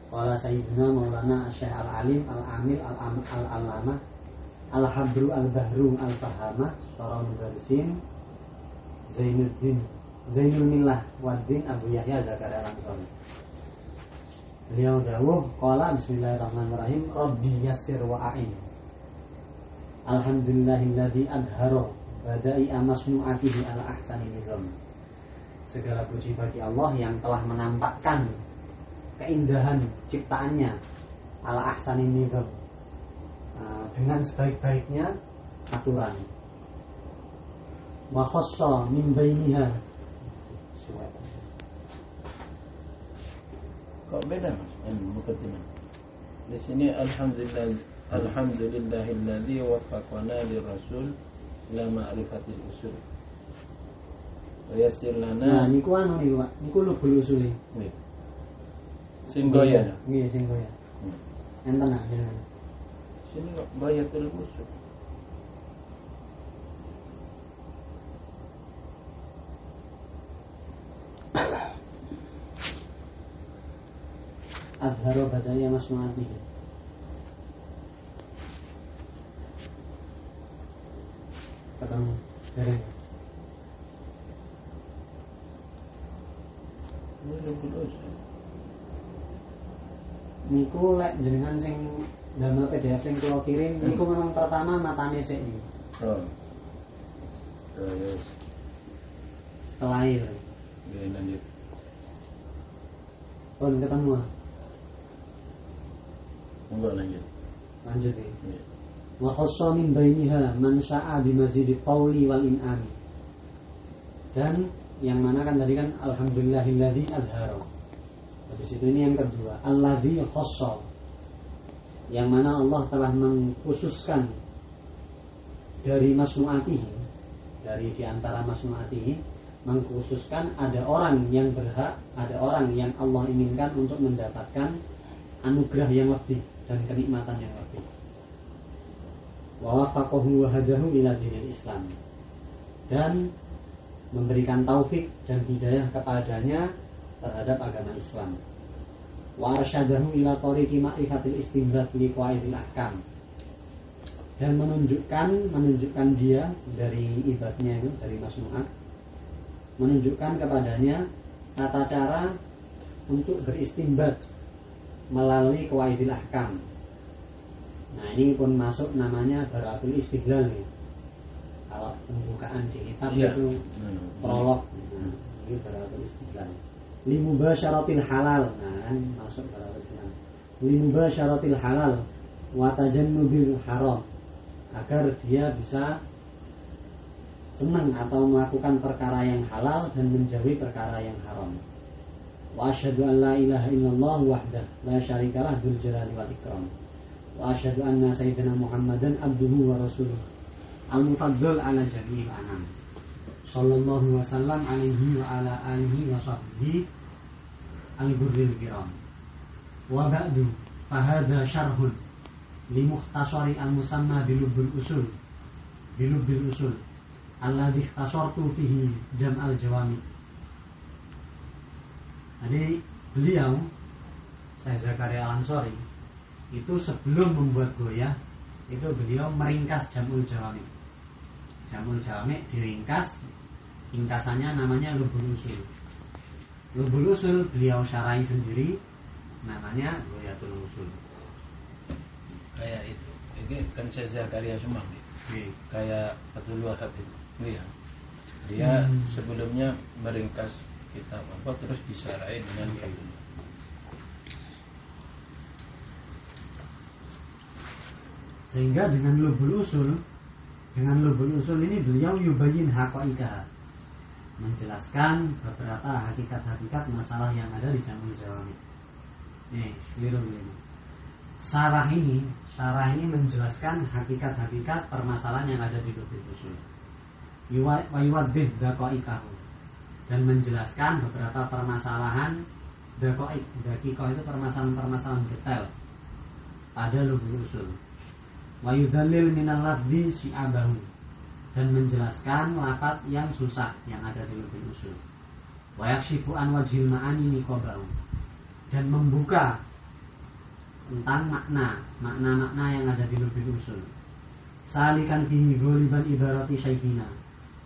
Qala Sayyidina Maulana Syekh Al-Alim Al-Amil Al-Allamah Al-Habru Al-Bahru Al-Fahamah Syarah Mudarrisin Zainul Millah Waddin Abu Yahya Zakaria Al-Ansari. Beliau dawuh qala bismillahirrahmanirrahim Rabbi yassir wa a'in. Alhamdulillahilladzi adhara bada'i amasnu'atihi ala ahsani nizam. Segala puji bagi Allah yang telah menampakkan keindahan ciptaannya ala ahsani nizam, dengan sebaik-baiknya aturan. Wa khassa min bainiha. Kok beda Mas? Mukadimah. Di sini alhamdulillahilladzi waffaqana lirrasul ila ma'rifatil usul. Wa yassir lana. Nah, niku niku Pak. Niku lubul usule. Nggih. Sing goya. Nggih, sing goya. Enten ah jenengan. Sini kok goyatul usul. Adharo badaya masnu'atihi. Ketemu dereng. Niku lek jenengan sing damel PDF sing kula kirim niku memang pertama matane sik iki. Oh. Terus Lahir. nggih lanjut. Pun ketemu. Monggo lanjut. Lanjut ya. Nggih. Wa khassa min bainiha man syaa bi mazidi qawli wal in'ami. Dan yang mana kan tadi kan alhamdulillahilladzi adhara. Habis itu ini yang kedua, alladzi khassa. Yang mana Allah telah mengkhususkan dari masnu'atihi, dari diantara masnu'atihi, mengkhususkan ada orang yang berhak, ada orang yang Allah inginkan untuk mendapatkan anugerah yang lebih dan kenikmatan yang lebih. Wa wafaqahu wa hadahu ila dinil Islam. Dan memberikan taufik dan hidayah kepadanya terhadap agama Islam. Wa arsyadahu ila tariqi ma'rifatil istinbat li qawaidil ahkam. Dan menunjukkan dia dari ibadnya itu, dari masnu'at, menunjukkan kepadanya tata cara untuk beristinbat melalui qawaidil ahkam. Nah, ini pun masuk namanya Bara'atul Istidlal nih. Kalau pembukaan di kitab itu prolog. Nah, ini Bara'atul Istidlal. Limubasyaratil halal. Nah, masuk Bara'atul Istidlal. Limubasyaratil halal wa tajannubil haram. Agar dia bisa senang atau melakukan perkara yang halal dan menjauhi perkara yang haram. Wa asyhadu an la ilaha illallah wahdah la syarikalah dzul jalali wal ikram. Wa asyhadu anna sayyidina Muhammadan abduhu wa rasuluh al-mufaddal ala jami'il anam. Sallallahu wasallam alaihi wa ala alihi wa sahbihi al-burril kiram. Wa ba'du fa hadha syarhun li mukhtasari al-musamma bilubbil usul alladhi ikhtasartu fihi jam'al jawami. Jadi beliau Syekh Zakaria Al-Ansari itu sebelum membuat goyah itu beliau meringkas Jam'ul Jawami. Jam'ul Jawami diringkas, ringkasannya namanya Lubul Usul. Lubul Usul beliau syarahi sendiri, namanya Goyatul Usul. Kayak itu. Ini kan Syekh Zakaria semua nih. Kayak Fathul Wahab itu. Iya. Dia sebelumnya meringkas kitab apa terus disyarahi dengan Fathul. Sehingga dengan lubul usul ini beliau yubayyin haqaiqah, menjelaskan beberapa hakikat-hakikat masalah yang ada di Jam'ul Jawami. Nih, keliru. Syarah ini menjelaskan hakikat-hakikat permasalahan yang ada di lubul usul. Wa yuwaddih daqaiqahu, dan menjelaskan beberapa permasalahan daqaiq. Daqiqah itu permasalahan detail pada lubul usul. Wa yudhallil minal lafzi syi'abahu, dan menjelaskan lafaz yang susah yang ada di lubul usul. Wa yakshifu an wajhil ma'ani niqabahu, dan membuka tentang makna yang ada di Lubul Usul. Salikan fihi ghaliban ibarati syekhina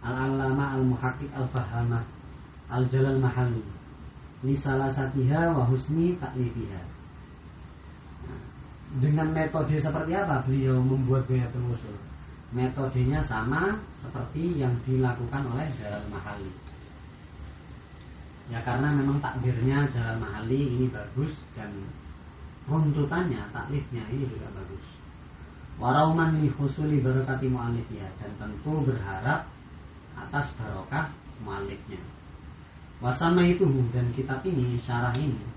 al-allama al-muhaqqiq al-fahamah al-jalal mahalli li salasatiha wa husni ta'lifiha. Dengan metode seperti apa beliau membuat Ghayatul Usul? Metodenya sama seperti yang dilakukan oleh Jalal Mahalli. Ya karena memang takdirnya Jalal Mahalli ini bagus dan runtutannya, taklifnya ini juga bagus. Warauman li husuli barakati mu'allifnya, dan tentu berharap atas barokah mu'allifnya. Wasama itu, dan kitab ini, syarah ini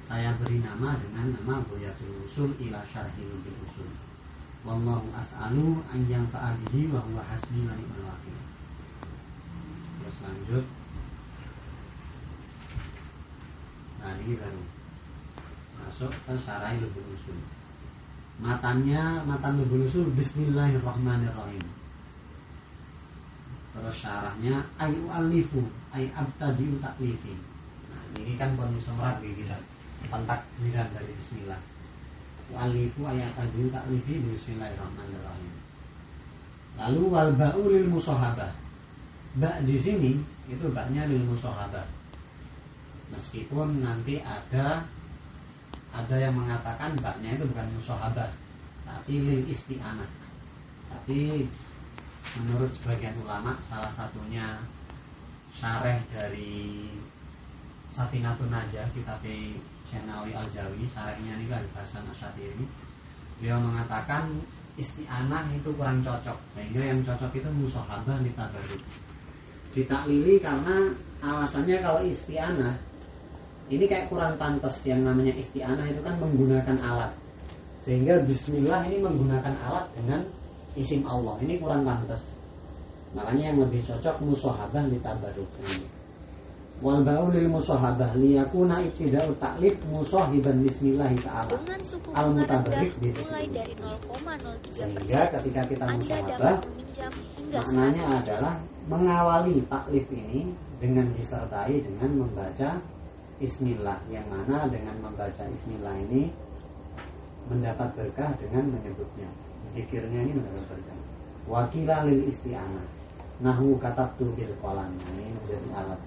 saya beri nama dengan nama Ghayatul Usul ila syarhi Lubul Usul. Wallahu as'alu an yanfa'a bihi wa huwa hasbi wa ni'mal wakil. Terus lanjut. Nah ini baru masuk ke syarah Lubul Usul. Matan Lubul Usul Bismillahirrahmanirrahim. Terus syarahnya ayu alifu ay abtadi'u taklifi. Nah ini kan penusurat gitu. Takdiran dari bismillah. Alifu ayat tadi taklifi bismillahirrahmanirrahim. Lalu wal ba'u lil musahabah. Ba' di sini itu ba'nya lil musahabah. Meskipun nanti ada yang mengatakan ba'nya itu bukan musahabah, tapi lil isti'anah. Tapi menurut sebagian ulama, salah satunya syareh dari Safinatun Najah, kitab Syekh Nawawi Al-Jawi, syarahnya ini kan Hasan Asy-Syatiri. Beliau mengatakan isti'anah itu kurang cocok, sehingga yang cocok itu musahabah litabarruk. Ditaklili karena alasannya kalau isti'anah ini kayak kurang pantas. Yang namanya isti'anah itu kan menggunakan alat, sehingga bismillah ini menggunakan alat dengan isim Allah, ini kurang pantas. Makanya yang lebih cocok musahabah litabarruk. Wal ba'u lil musahabah liyakuna ibtida'u taklif musahiban bismillah ta'ala al mutabarrik mulai dari 0,03%. Sehingga ketika kita musahabah maknanya adalah mengawali taklif ini dengan disertai dengan membaca Bismillah, yang mana dengan membaca Bismillah ini mendapat berkah dengan menyebutnya. Zikirnya ini mendapat berkah. Wakila lil isti'anah nahwu katabtu bil qalam, ini menjadi alat.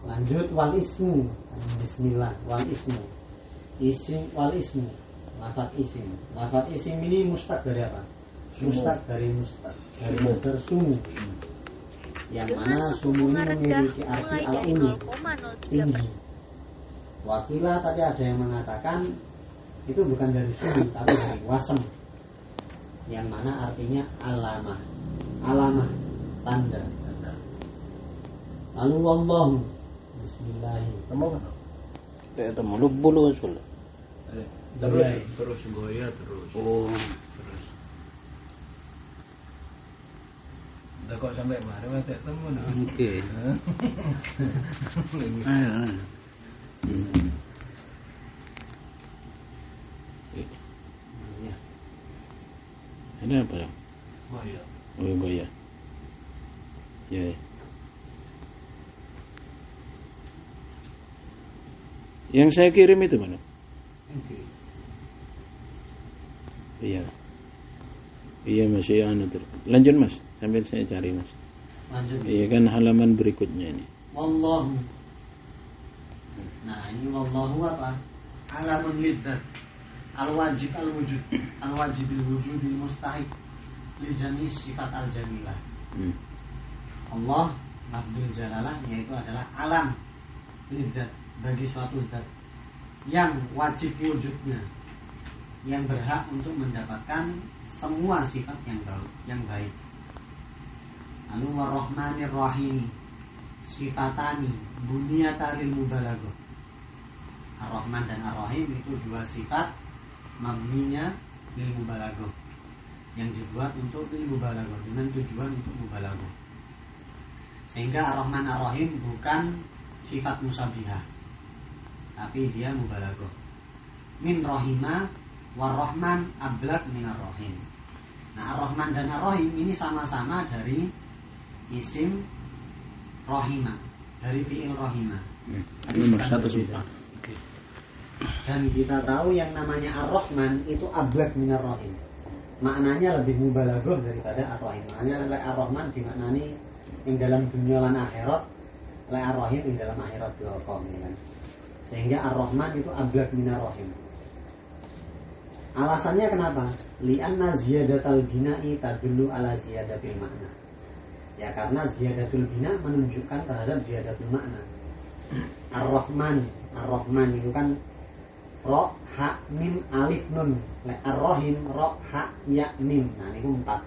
Lanjut wal ismu. Bismillah wal ismu. Isim wal ismu. Lafaz isim. Lafaz isim ini mustaq dari apa? Mustaq dari masdar sumu. Yang mana sumu ini memiliki arti al-umi, tinggi. Wakila tadi ada yang mengatakan itu bukan dari sumu tapi dari wasem, yang mana artinya alamah. Alamah, tanda. Lalu wallahu bismillahirrahmanirrahim. Temu Lubul Usul. Terus goya terus. Oh. Terus. Udah kok sampai mana masih temu nih. Oke. Ayo. Ini apa ya? Goya. Oh, goya. Ya. Yang saya kirim itu mana? Iya. Iya masih anu terus. Lanjut Mas, sambil saya cari Mas. Lanjut. Iya kan halaman berikutnya ini. Wallahu. Nah ini wallahu apa? Alamun lidzat. Al-wajib al-wujud. Al-wajibil wujudil mustahik li jami' sifat al-jamilah. Allah lafzul jalalah yaitu adalah alam lidzat, bagi suatu zat yang wajib wujudnya, yang berhak untuk mendapatkan semua sifat yang baik. Lalu warrahmanir rahim sifatani buniyata lil mubalaghah. Ar-Rahman dan Ar-Rahim itu dua sifat mabninya lil mubalaghah, yang dibuat untuk lil mubalaghah, dengan tujuan untuk mubalaghah. Sehingga Ar-Rahman Ar-Rahim bukan sifat musabbihah, tapi dia mubalaghah. Min rahima war-Rahman ablaq minar rahim. Nah, Ar-Rahman dan Ar-Rahim ini sama-sama dari isim rahima, dari fi'il rahima. Nomor 1 sumpah. Oke. Dan kita tahu yang namanya Ar-Rahman itu ablaq minar Rahim. Maknanya lebih mubalaghah daripada Ar-Rahim. Maknanya Ar-Rahman dimaknani yang dalam dunia lan akhirat, Ar-Rahim yang dalam akhirat dua kaum kan. Sehingga Ar-Rahman itu ablaq minar Rahim. Alasannya kenapa? Li'anna ziyadatul bina'i tadullu ala ziyadatil makna. Ya karena ziyadatul bina menunjukkan terhadap ziyadatul makna. Ar-Rahman itu kan Ro, ha, mim, alif, nun. Ar-Rahim, ro, ha, ya, mim. Nah ini 4.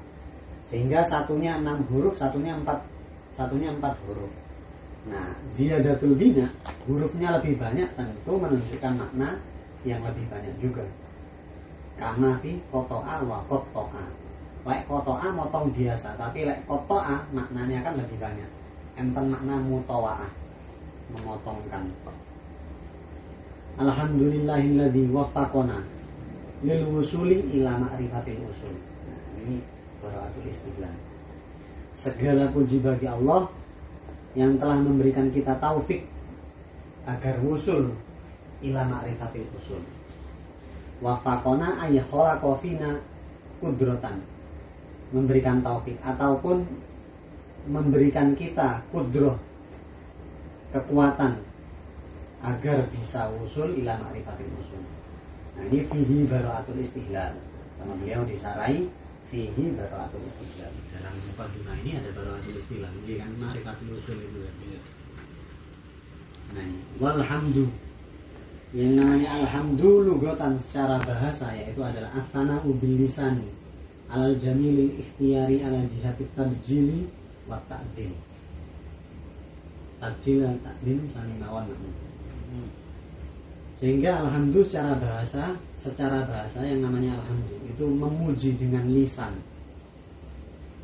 Sehingga satunya 6 huruf, satunya 4 huruf. Nah ziyadatul bina, hurufnya lebih banyak tentu menunjukkan makna yang lebih banyak juga. Kama fi koto'a wa koto'a. Lek koto'a motong biasa, tapi lek koto'a maknanya kan lebih banyak. Enten makna mutawa'ah, memotongkan. Alhamdulillahilladzi waffaqona lil wusuli ila ma'rifatil usul. Nah, ini barakatul istighfar. Segala puji bagi Allah yang telah memberikan kita taufik agar wusul ila ma'rifatil usul. Waffaqona ay khalaqa fina qudratan. Memberikan taufik ataupun memberikan kita qudrah, kekuatan agar bisa usul ila ma'rifatil usul. Nah ini fihi bara'atul istihlal. Sama beliau disarai fihi bara'atul istihlal. Dalam mukadimah ini ada bara'atul istihlal. Ini kan ma'rifatul usul itu kan. Nah, walhamdu. Yang namanya alhamdu lugatan secara bahasa yaitu adalah as-sana'u bil lisani alal jamilil ikhtiyari ala jihatit tabjili wa ta'zim. Tabjil dan ta'zim saling lawan. Sehingga alhamdu secara bahasa yang namanya alhamdu itu memuji dengan lisan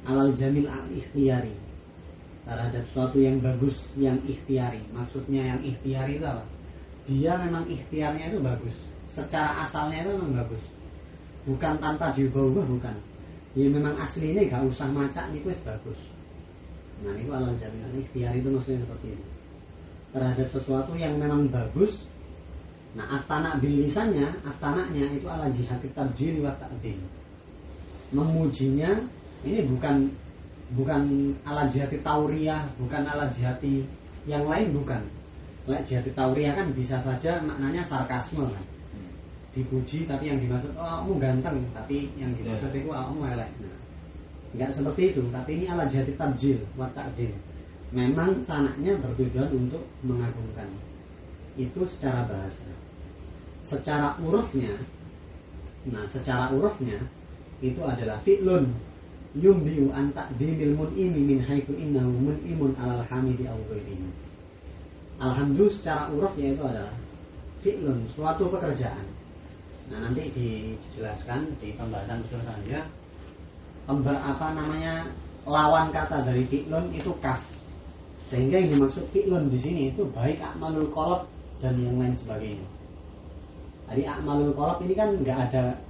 alal jamil al-ikhtiyari terhadap sesuatu yang bagus, yang ikhtiyari. Maksudnya yang ikhtiyari itu apa? Dia memang ikhtiarnya itu bagus, secara asalnya itu memang bagus, bukan tanpa diubah-ubah, bukan. Dia memang aslinya gak usah macak itu bagus. Nah itu alal jamil al-ikhtiyari itu maksudnya seperti itu. Terhadap sesuatu yang memang bagus. Nah at-tana' bil lisannya, at-tana'nya itu ala jihatit tabjil wa ta'zim. Memujinya ini bukan ala jihati tauriyah, bukan ala jihati yang lain, bukan. Ala jihati tauriyah kan bisa saja maknanya sarkasme kan. Dipuji tapi yang dimaksud kamu ganteng, tapi yang dimaksud itu kamu elek. Nah, enggak seperti itu, tapi ini ala jihati tabjil wa ta'zim. Memang tanaknya bertujuan untuk mengagungkan. Itu secara bahasa. Secara urufnya itu adalah fi'lun yumbi'u an ta'dhimil mun'imi min haitsu innahu mun'imun 'alal hamidi aw ghairihi. Alhamdulillah secara uruf yaitu adalah fi'lun, suatu pekerjaan. Nah nanti dijelaskan di pembahasan usul saja. Lawan kata dari fi'lun itu kaf. Sehingga yang dimaksud fi'lun di sini itu baik a'malul qalb dan yang lain sebagainya. Jadi a'malul qalb ini kan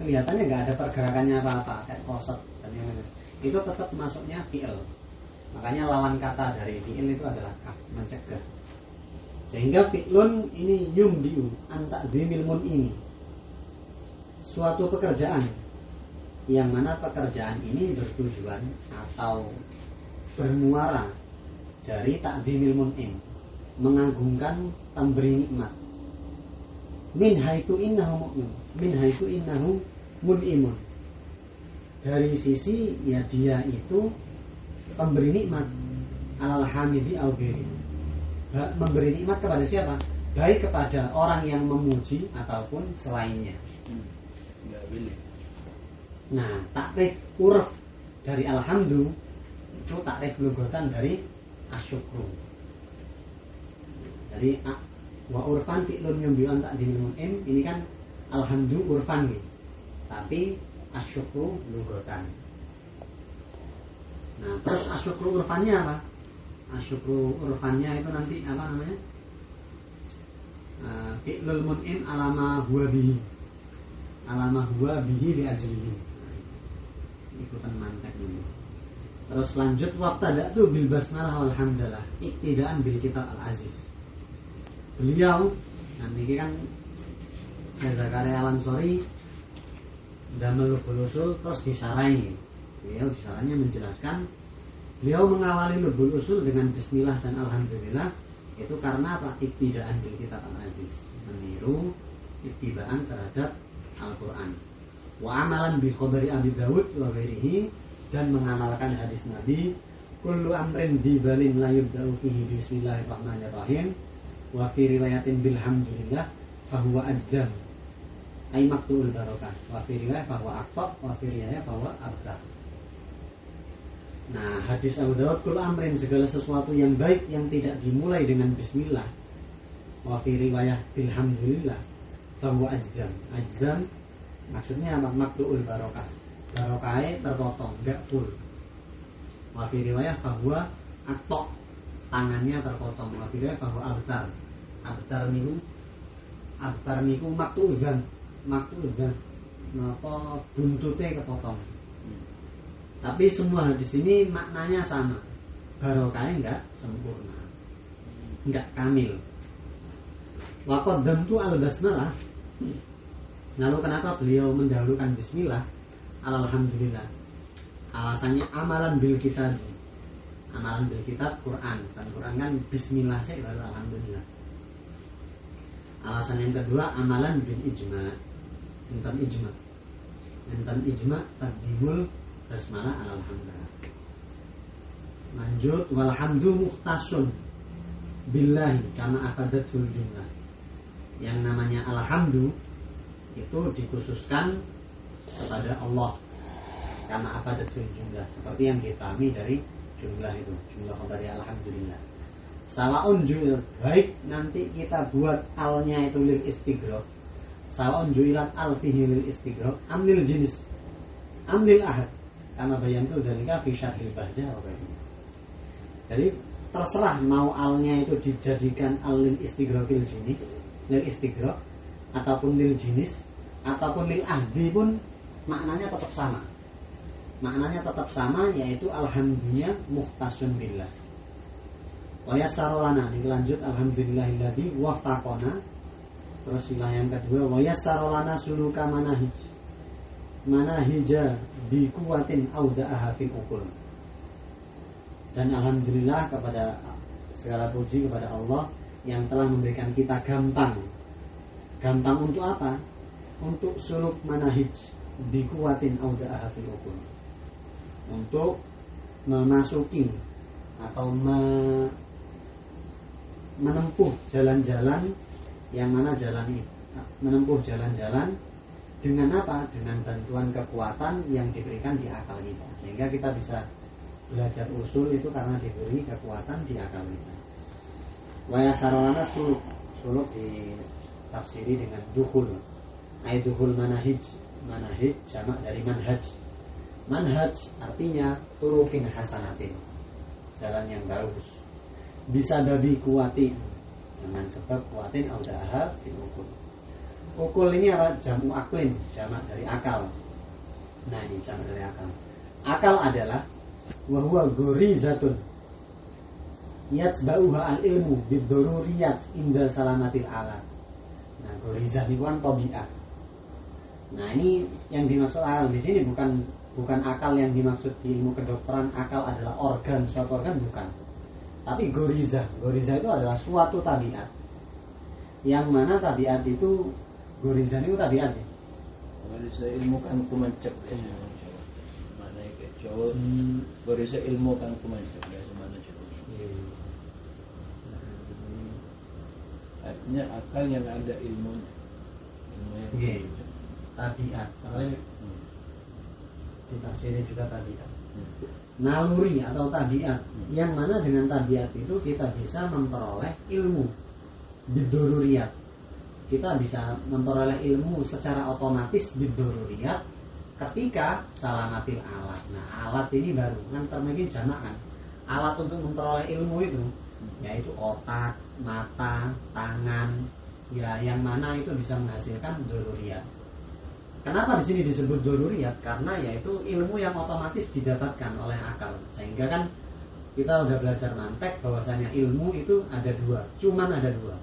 kelihatannya nggak ada pergerakannya apa-apa kayak qasad dan yang lain. Itu tetap masuknya fi'il. Makanya lawan kata dari fi'il itu adalah kaf, mencegah. Sehingga fi'lun ini yumdiu an ta'dhimil mun'imi. Suatu pekerjaan yang mana pekerjaan ini bertujuan atau bermuara dari ta'dhimil mun'im, mengagungkan pemberi nikmat. Min haitsu innahu mu'min, min haitsu innahu mun'imun. Dari sisi ya dia itu pemberi nikmat alal hamidi au ghairi. Memberi nikmat kepada siapa? Baik kepada orang yang memuji ataupun selainnya. Enggak boleh. Nah, takrif uruf dari alhamdu itu takrif lugatan dari asyukru. Jadi wa urfan fi'lun yumbi'un ta'dhimil mun'im, ini kan alhamdu urfan gitu. Tapi asyukru lugatan. Nah, terus asyukru urfannya apa? Asyukru urfannya itu nanti apa namanya? Fi'lul mun'im alama huwa bihi. Alama huwa bihi li ajlihi. Ikutan mantek dulu. Terus lanjut wabtada'tu bil basmalah wal hamdalah iktidaan bil kitab al aziz. Beliau nanti kan Syekh Zakaria Al-Ansori damel lubul usul terus disarai. Beliau disarannya menjelaskan, beliau mengawali lubul usul dengan bismillah dan alhamdulillah itu karena apa? Iktidaan bil kitab al-aziz, meniru ittibaan terhadap Al-Qur'an. Wa amalan bi khabari Abi Dawud wa ghairihi, dan mengamalkan hadis Nabi, kullu amrin dibalin la yubda'u fihi bismillahirrahmanirrahim wa fi riwayatin bilhamdulillah fahuwa ajdam ay maktu'ul barakah wa fi riwayah fahuwa aqta wa fi riwayah fahuwa abtar. Nah, hadis Abu Dawud, kullu amrin, segala sesuatu yang baik yang tidak dimulai dengan bismillah, wa fi riwayah bilhamdulillah fahuwa ajdam. Ajdam maksudnya apa? Maktu'ul barakah, barokahnya terpotong, enggak full. Wa fi riwayah fahuwa aqta, tangannya terpotong. Wa fi riwayah fahuwa abtar. Abtar niku maktu'uzan, napa buntutnya kepotong. Tapi semua hadis ini maknanya sama, barokahnya enggak sempurna, enggak kamil. Wa qaddamtu al-basmalah, lalu kenapa beliau mendahulukan bismillah alhamdulillah? Alasannya amalan bil kitab, amalan bil kitab Quran, kan Quran kan bismillah sih baru alhamdulillah. Alasan yang kedua amalan bil ijma, tentang ijma taqdimul basmalah alhamdulillah. Lanjut, walhamdu mukhtasun billahi kama afadatul jumlah. Yang namanya alhamdu itu dikhususkan kepada Allah karena afadatul jumlah, seperti yang dipahami dari jumlah itu, jumlah khabari alhamdulillah. Sawaun ju'il, baik nanti kita buat alnya itu lil istighraq, sawaun ju'ilat al fihi lil istighraq amlil jenis amlil ahad, karena bayantu dzalika fi syarhil bahjah. Jadi terserah mau alnya itu dijadikan al lil istighraqil jenis, lil istighraq, ataupun lil jenis, ataupun lil ahdi pun maknanya tetap sama. Maknanya tetap sama, yaitu alhamdulillah mukhtasun billah. Wa yassara lana, dilanjut alhamdulillahilladzi waffaqana. Terus yang kedua, wa yassara lana suluka manahija bi quwwatin auda'aha fil uqul. Dan alhamdulillah kepada segala puji kepada Allah yang telah memberikan kita gampang. Gampang untuk apa? Untuk suluk manahij bi quwwatin auda'aha fil uqul. Untuk memasuki atau menempuh jalan-jalan yang mana jalan itu, menempuh jalan-jalan dengan apa? Dengan bantuan kekuatan yang diberikan di akal kita, sehingga kita bisa belajar usul itu karena diberi kekuatan di akal kita. Wa yasarana suluk ditafsiri dengan dukhul, ay dukhul manahij jamak dari manhaj. Manhaj artinya turukin hasanatin, jalan yang bagus. Bisa babi kuatin, dengan sebab kuatin audaha fil ukul. Ukul ini apa? Jamu aklin, jamak dari akal. Nah ini jamak dari akal. Akal adalah wahwa gorizatun yatsba'uha al-ilmu bid-daruriyat inda salamatil alat. Nah gorizah ini kan tabi'ah. Nah ini yang dimaksud akal di sini bukan akal yang dimaksud di ilmu kedokteran. Akal adalah organ, suatu organ, bukan. Tapi goriza itu adalah suatu tabiat, yang mana tabiat itu, goriza itu tabiat ya? Goriza ilmu kan kumancap ya, mana kecot. Goriza ilmu kan kumancap ya, mana coba. Artinya akal yang ada ilmu yang tabiat, soalnya ditafsirnya juga tabiat. Naluri atau tabiat, yang mana dengan tabiat itu kita bisa memperoleh ilmu bidoruriyat. Kita bisa memperoleh ilmu secara otomatis bidoruriyat ketika salamatil alat. Nah alat ini baru kan termegin jamakan. Alat untuk memperoleh ilmu itu yaitu otak, mata, tangan, ya yang mana itu bisa menghasilkan doruriyat. Kenapa di sini disebut doruriyat? Karena yaitu ilmu yang otomatis didapatkan oleh akal. Sehingga kan kita udah belajar mantek bahwasanya ilmu itu ada dua, cuman ada dua.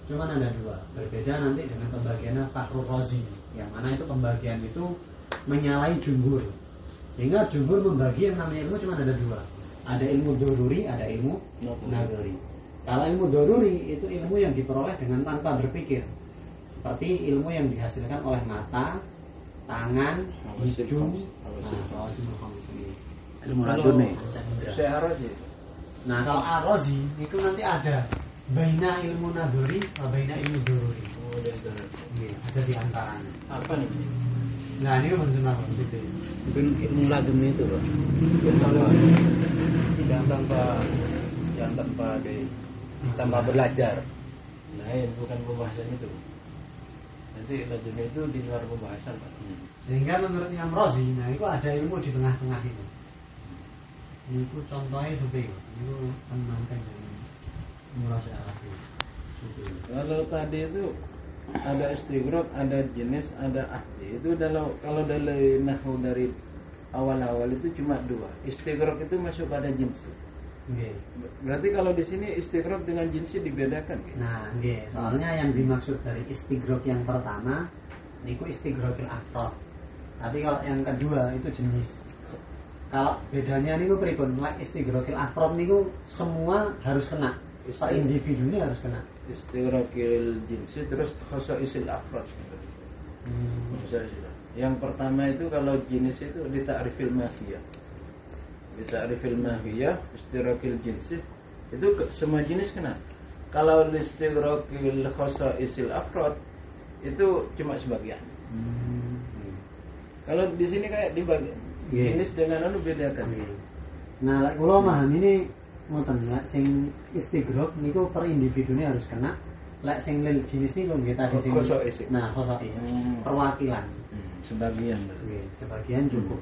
Cuman ada dua. Berbeda nanti dengan pembagiannya Fakhrur Razi, yang mana itu pembagian itu menyalahi jumhur. Sehingga jumhur membagi yang namanya ilmu cuma ada dua. Ada ilmu doruri, ada ilmu nadori. Kalau ilmu doruri itu ilmu yang diperoleh dengan tanpa berpikir, seperti ilmu yang dihasilkan oleh mata, tangan, hidung, ilmu laduni. Nah kalau ar-Razi itu nanti ada baina ilmu nadori, baina ilmu doruri. Ada di antaranya. Apa nih? Nah ini maksudnya apa? Itu ilmu laduni itu loh. Yang tanpa belajar. Lain, bukan pembahasan itu. Nanti laduni itu di luar pembahasan, Pak. Sehingga menurut Imam Razi, nah itu ada ilmu di tengah-tengah itu. Itu contohnya seperti itu temankan dari Murasy Al-Hafiz. Kalau tadi itu ada istighraq, ada jenis, ada ahdi. Itu kalau dari nahwu dari awal-awal itu cuma dua. Istighraq itu masuk pada jinsi. Okay. Berarti kalau di sini istighraq dengan jinsi dibedakan. Gitu? Nah, soalnya yang dimaksud dari istighraq yang pertama niku istighraqil afrad. Tapi kalau yang kedua itu jenis. Kalau bedanya niku pripun? Like istighraqil afrad niku semua harus kena. Per individunya harus kena. Istighraqil jinsi terus khasaisil afrad. Yang pertama itu kalau jenis itu di ta'rifil mahiyah. Di ta'rifil mahiyah istighraqil jinsi itu semua jenis kena. Kalau di istighraqil khasaisil afrad itu cuma sebagian. Kalau di sini kayak dibagi jenis dengan bedakan. Nah, kalau paham ini ngoten lek sing istighraq niku per individunya harus kena. Lek sing lil jenis niku nggih tadi sing nah, khosais. Perwakilan. Sebagian. Nggih, sebagian cukup.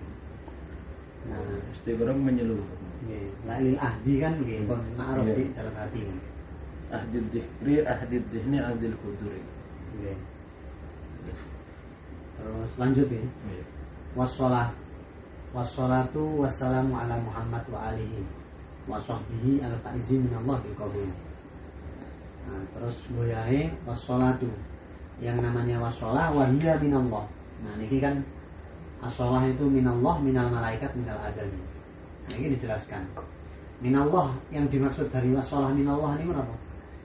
Nah, istighraq menyeluruh. Nggih, lek lil ahdi kan nggih pun ma'ruf di dalam hati. Ahdid dzikri, ahdid dzihni, ahdil quduri. Nggih. Terus lanjut ya. Wassalatu wassalamu ala Muhammad wa alihi wa sahbihi al-faizin minallah bil qabul. Nah, terus goyahe wassalatu yang namanya wassalah wa hiya minallah. Nah, ini kan as-shalah itu minallah, minal malaikat, minal adami. Nah, ini dijelaskan. Minallah yang dimaksud dari wassalah minallah ini apa?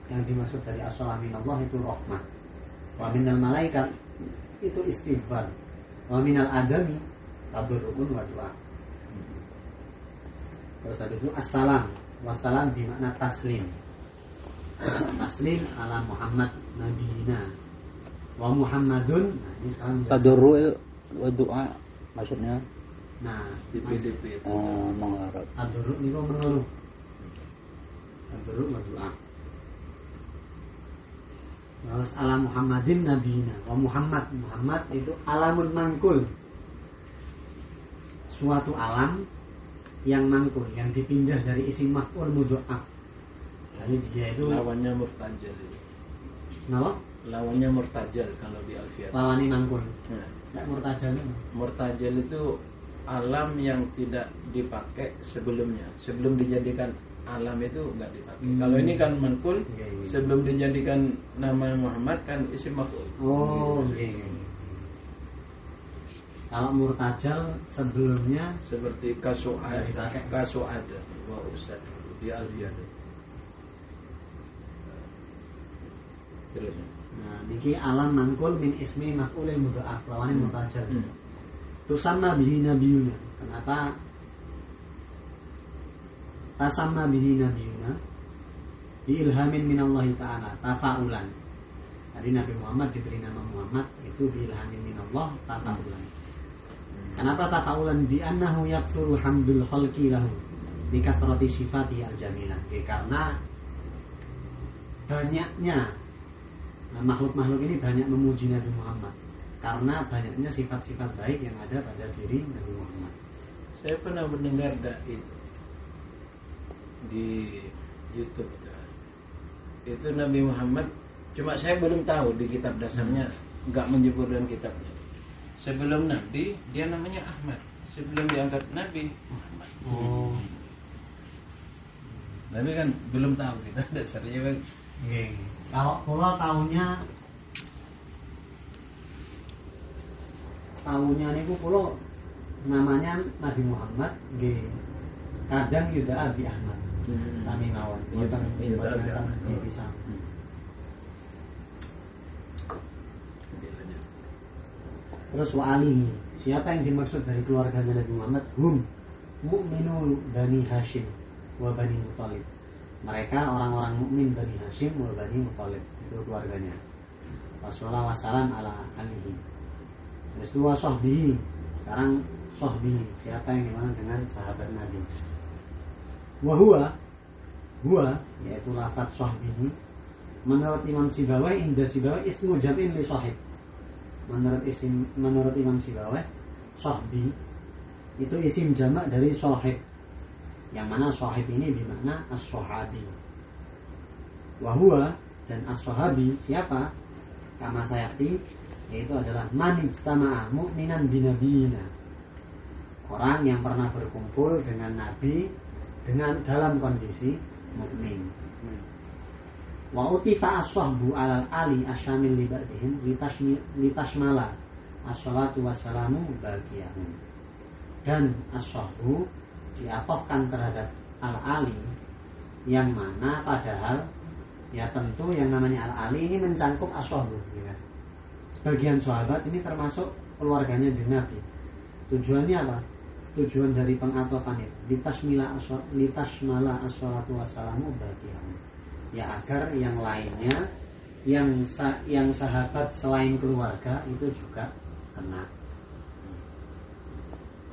Yang dimaksud dari as-shalah minallah itu rahmah. Wa minal malaikat itu istighfar. Wa minal adami tadarrukun wa doa. Terus habis itu assalam. Wassalam bermakna taslim. Taslim ala Muhammad nabiyina. Wa Muhammadun. Nah, ini sekarang tadarru wa doa maksudnya. Nah, DP mengharap. tadarruk niku mengeluh. Tadarruk wa doa. Terus ala Muhammadin nabiyina. Wa Muhammad itu alamun mangkul. Suatu alam yang mangkul, yang dipindah dari isim maf'ul mudha'af. Jadi dia itu lawannya murtajal. Kenapa? Lawannya murtajal kalau di Alfiyah. Lawannya mangkul. Nah, murtajal itu. Murtajal itu alam yang tidak dipakai sebelumnya. Sebelum dijadikan alam itu enggak dipakai. Kalau ini kan mangkul, sebelum dijadikan nama Muhammad kan isim maf'ul. Oh, iya. Kalau murtajal sebelumnya seperti kasu'ad wa usad di Alfiyah. Terus. Nah, niki alam mangkul min ismi maf'ulil mudha'af lawane murtajal. Tusamma bihi nabiyuna. Kenapa tasamma bihi nabiyuna? Diilhamin minallahi ta'ala tafa'ulan. Jadi Nabi Muhammad diberi nama Muhammad itu diilhamin minallah tafa'ulan. Kenapa tafa'ulan? Bi annahu yakthuru hamdul khalqi lahu bi kathrati sifati al-jamilah. Karena banyaknya makhluk-makhluk ini banyak memuji Nabi Muhammad karena banyaknya sifat-sifat baik yang ada pada diri Nabi Muhammad. Saya pernah mendengar dai di YouTube itu Nabi Muhammad, cuma saya belum tahu di kitab dasarnya nggak menyebutkan kitabnya. Sebelum Nabi dia namanya Ahmad, sebelum diangkat Nabi Muhammad. Oh. Nabi kan belum tahu kita dasarnya Nggih. Kalau kula tahunnya niku kula namanya Nabi Muhammad nggih. Kadang Yuda Abi Ahmad. Sami mawon. Boten bisa. Terus wa alihi. Siapa yang dimaksud dari keluarga Nabi Muhammad? Hum mu'minul Bani Hashim wa Bani Muthalib. Mereka orang-orang mukmin Bani Hashim wa Bani Muthalib. Itu keluarganya. Wassallallahu wassalam ala alihi. Terus dua sahbihi. Sekarang sahbihi. Siapa yang dimaksud dengan sahabat Nabi? Wahua yaitu lafaz sahbihi. Menurut Imam Sibawai, inda Sibawai ismu jam'in li sahib. Menurut Imam Sibawai, sahbi itu isim jamak dari sahib. Yang mana sahib ini bermakna as-sahabi. Wahua dan as-sahabi siapa? Kama sayati, yaitu adalah man ijtama'a mu'minan binabiyina. Orang yang pernah berkumpul dengan Nabi dengan dalam kondisi mukmin. Wa utifa as-sahbu alal ali asyamil libadihim litashmala as-salatu wassalamu bagiyahum. Dan as-sahbu diatofkan terhadap al-ali yang mana padahal ya tentu yang namanya al-ali ini mencangkup as-sahbu ya. Sebagian sahabat ini termasuk keluarganya Nabi. Tujuannya apa? Tujuan dari pengatofan itu litashmala as-salatu wassalamu bagiyahum. Ya agar yang lainnya yang sahabat selain keluarga itu juga kena.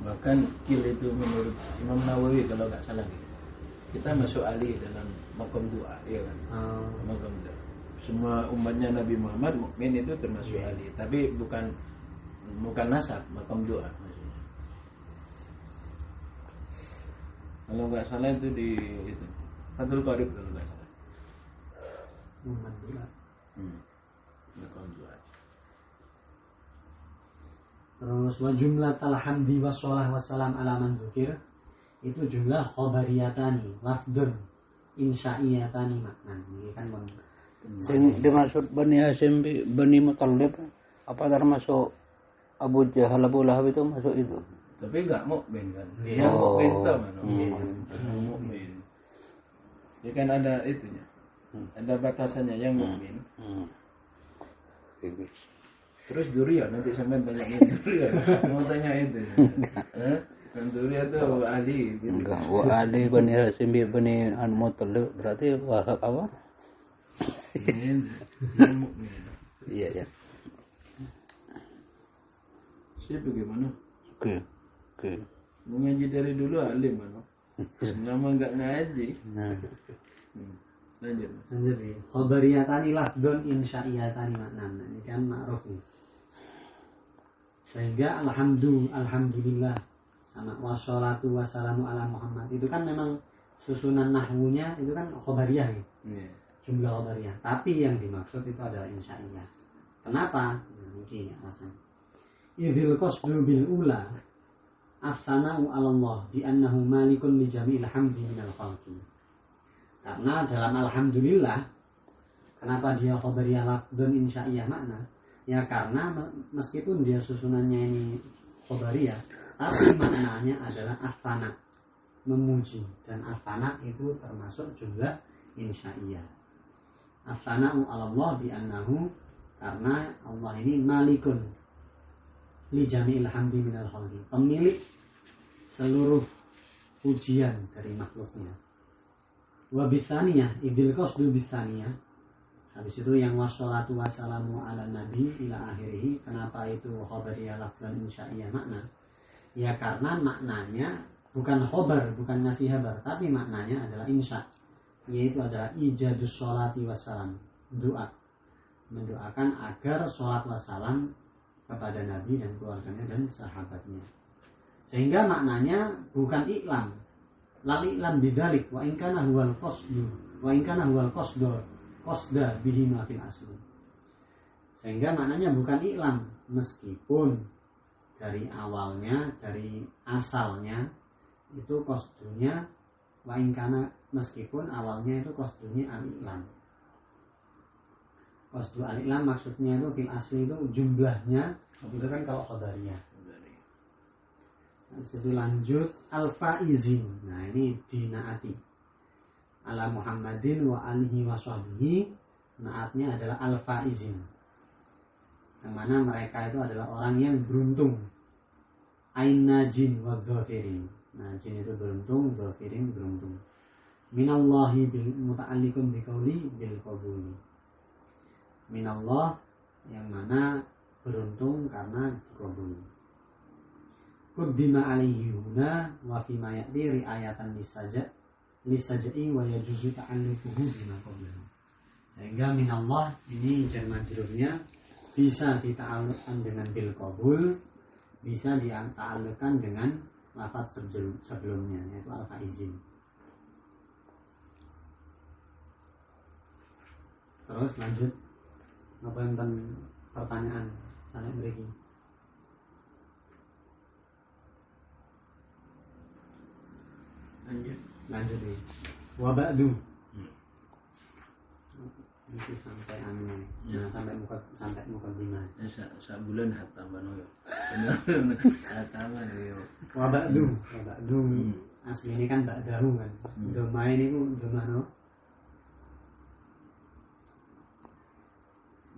Bahkan kil itu menurut Imam Nawawi kalau nggak salah gitu. Kita masuk ali dalam makom doa, ya kan? Makom doa. Semua umatnya Nabi Muhammad mukmin itu termasuk ali, tapi bukan nasab, makom doa maksudnya. Kalau nggak salah itu di itu Fathul Qarib kalau nggak salah. Terus wa jumlah alhamdi wassalah wassalam ala man dzukir itu jumlah khabariyatani lafdun insya'iyatani maknan. Ini kan sing dimaksud Bani Hashim Bani Muthalib apa termasuk Abu Jahal Abu Lahab itu masuk itu? Tapi enggak mukmin kan. Dia mukmin tuh mana? Mukmin. Dia kan ada itunya. Ada batasannya yang mukmin. Terus durian nanti sampai banyak durian. Mau tanya itu. Kan durian itu Ali gitu. Enggak, wa Ali Bani Hashim Bani Muthalib berarti Wahab apa? Yang mukmin. Iya ya. Siapa bagaimana? Oke. Mau ngaji dari dulu alim mana? Selama enggak ngaji. Lanjut. Khabariyatani lafdun insya'iyatani maknan. Ini kan ma'ruf nih. Sehingga alhamdulillah sama wassalatu wassalamu ala Muhammad itu kan memang susunan nahwunya itu kan khabariyah gitu. Yeah. Jumlah khabariyah. Tapi yang dimaksud itu adalah insya'iyah. Kenapa? Mungkin alasan. Idhil qasdu bil ula as-sana'u 'ala Allah bi annahu malikun li jami'il hamdi minal khalqi. Karena dalam alhamdulillah, kenapa dia khabariyah lafdun insya'iyah makna? Ya karena meskipun dia susunannya ini khabariyah, tapi maknanya adalah as-sana, memuji. Dan as-sana itu termasuk jumlah insya'iyah. As-sana'u 'ala Allah bi annahu, karena Allah ini malikun li jami'il hamdi minal khalqi, pemilik seluruh pujian dari makhluknya. Wa bitsaniyah idil qasdu bitsaniyah. Habis itu yang wassalatu wassalamu ala nabi ila akhirih. Kenapa itu khabariyah lafzan insya'iyah makna? Ya karena maknanya bukan khobar, bukan ngasih kabar, tapi maknanya adalah insya, yaitu adalah ijadus sholati wassalam, doa, mendoakan agar sholat wassalam kepada Nabi dan keluarganya dan sahabatnya. Sehingga maknanya bukan iklam, lali iklam bidzalik wa in kana huwal qasdu wa in kana huwal qasda bihi ma fil asli. Sehingga maknanya bukan iklam, meskipun dari awalnya, dari asalnya itu qasdunya wa in kana, meskipun awalnya itu qasdunya al-iklam. qasdu al-ilam maksudnya itu fil asli itu jumlahnya itu kan kalau khabariyah. Nah, itu lanjut al-faizin. Nah, ini dinaati ala Muhammadin wa alihi wa sahbihi. Naatnya adalah al-faizin, yang mana mereka itu adalah orang yang beruntung. Aina jin wa dhafirin. Nah, jin itu beruntung, dhafirin beruntung. Minallahi bil muta'alliqun biqauli bil qabuli. Minallah yang mana beruntung karena dikabul. Quddima alaihi huna wa fi ma ya'ti ri'ayatan lisajai wa yajuzu ta'alluquhu bima qablahu. Sehingga minallah ini jar majrurnya bisa dita'alluqkan dengan bil qabul, bisa dita'alluqkan dengan lafaz sebelumnya yaitu al-faizin. Terus lanjut apa yang pertanyaan sampai beriki. Lanjut nih. Wa ba'du. Itu sampai anu. Ya, sampai muka lima. Sebulan hatta mano yo. Hatta mano yo. Wa ba'du. Asli ini kan ba'dahu kan. Doma ini ku doma no.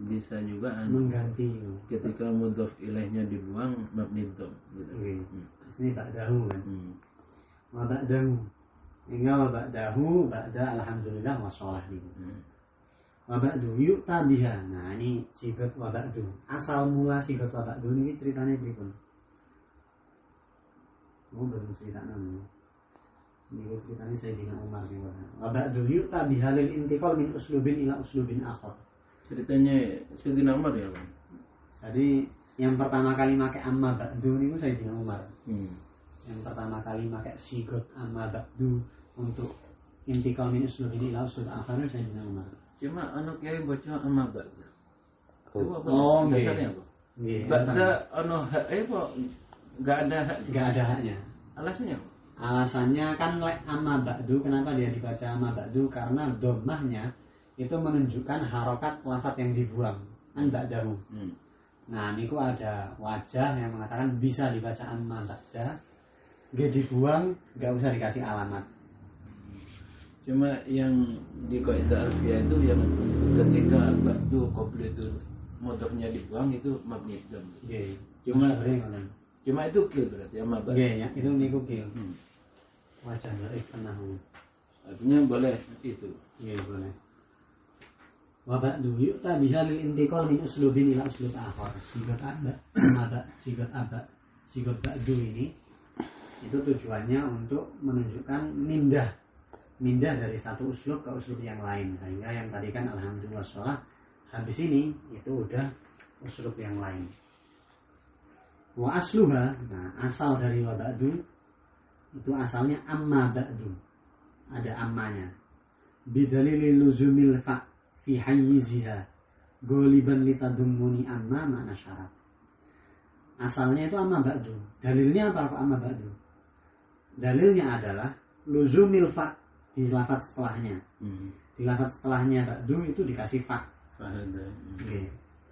Bisa juga mengganti ketika mudhof ilaihnya dibuang mabni dhom gitu. Asli ba'dahu kan. Wa ba'dahu. Hingga wa ba'dahu ba'da alhamdulillah wa sholah gitu. Wa ba'du yu'ta biha. Nah, ini sigat wa ba'du. Asal mula sigat wa ba'du ini ceritanya berikut. Belum cerita namanya. Ini ceritanya Sayyidina Umar gitu. Wa ba'du yu'ta biha lil intiqal min uslubin ila uslubin akhar. Ceritanya Sayyidina Umar ya kan? Jadi yang pertama kali pakai amma ba'du ini Sayyidina Umar. Yang pertama kali pakai sigot amma ba'du untuk intikal min uslubin ila uslub akhar Sayyidina Umar. Cuma anu kiai baca amma ba'du. Oh, dasarnya apa? Ba'da anu hak apa? Enggak ada haknya. Alasannya apa? Alasannya kan amma ba'du, kenapa dia dibaca amma ba'du? Karena dhammahnya itu menunjukkan harokat lafaz yang dibuang an ba'dahu. Nah, niku ada wajah yang mengatakan bisa dibaca amma ba'da, gak dibuang, gak usah dikasih alamat. Cuma yang di kaidah alfiah itu yang ketika ba'du qabla itu mudhofnya dibuang itu mabni dhom. Cuma itu kil berarti amma ba'du. Ya, itu niku kil. Wajah dhaif penahu. Artinya boleh itu. Iya, boleh. Wa ba'du yu'ta biha lil intiqal min uslubin ila uslub akhar. Sigot ba'du ini itu tujuannya untuk menunjukkan mindah dari satu uslub ke uslub yang lain. Sehingga yang tadi kan alhamdulillah sholah, habis ini itu udah uslub yang lain. Wa asluha, nah asal dari wa ba'du itu asalnya amma ba'du, ada ammanya. Bidalil luzumil fa fi hayyiziha goliban litadummuni amma makna syarat. Asalnya itu amma ba'du. Dalilnya apa amma ba'du? Dalilnya adalah luzumil fa di lafaz setelahnya. Di lafaz setelahnya ba'du itu dikasih fa.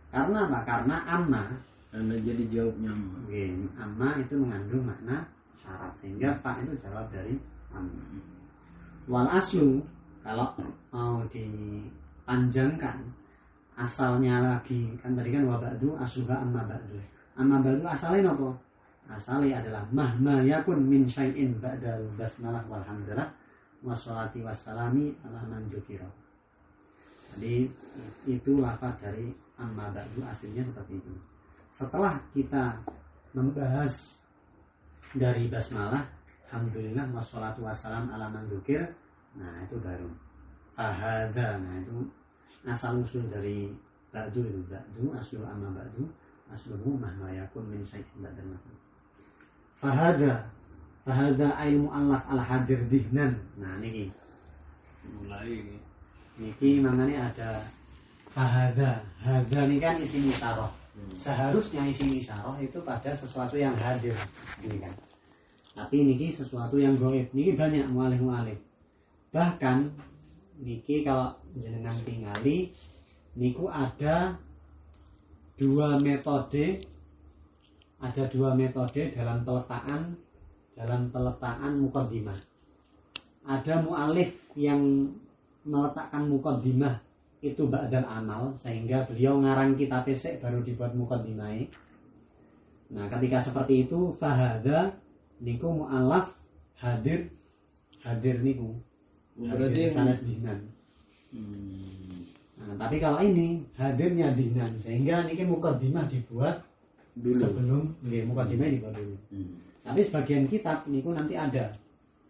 Karena apa? Karena amma. Karena jadi jawabnya amma. Amma itu mengandung makna syarat, sehingga fa itu jawab dari amma. Wal aslu kalau mau dipanjangkan asalnya lagi kan tadi kan wa ba'du asluha amma ba'du. Amma ba'du asalnya apa? Asalnya adalah mahma yakun min syai'in ba'da basmalah wal hamdalah wassalati wassalami ala man dzukira. Jadi itu lafaz dari amma ba'du aslinya seperti itu. Setelah kita membahas dari basmalah, alhamdulillah wassalatu wassalam ala man dzukir, nah itu baru fahadha. Nah itu asal usul dari ba'du itu ba'du aslu amma ba'du asluhu mahma yakun min syai'in ba'da al-maf'ul. Fahadha ilmu mu'allaf al-hadir dihnan. Nah niki mulai niki maknanya ada fahadha. Hadha ini kan isim isyarah. Seharusnya isim isyarah itu pada sesuatu yang hadir ini kan. Tapi niki sesuatu yang gaib. Niki banyak mu'alif. Bahkan niki kalau jenengan tingali niku ada dua metode dalam peletakan muqaddimah. Ada mu'alif yang meletakkan muqaddimah itu ba'dal amal, sehingga beliau ngarang kitab sik baru dibuat muqaddimah. Nah, ketika seperti itu fahadha niku mu'alaf hadir niku. Berarti sanes dihnan. Nah, tapi kalau ini hadirnya dihnan, sehingga niki muqaddimah dibuat dulu. Sebelum muqaddimah dibuat dulu. Tapi sebagian kitab niku nanti ada.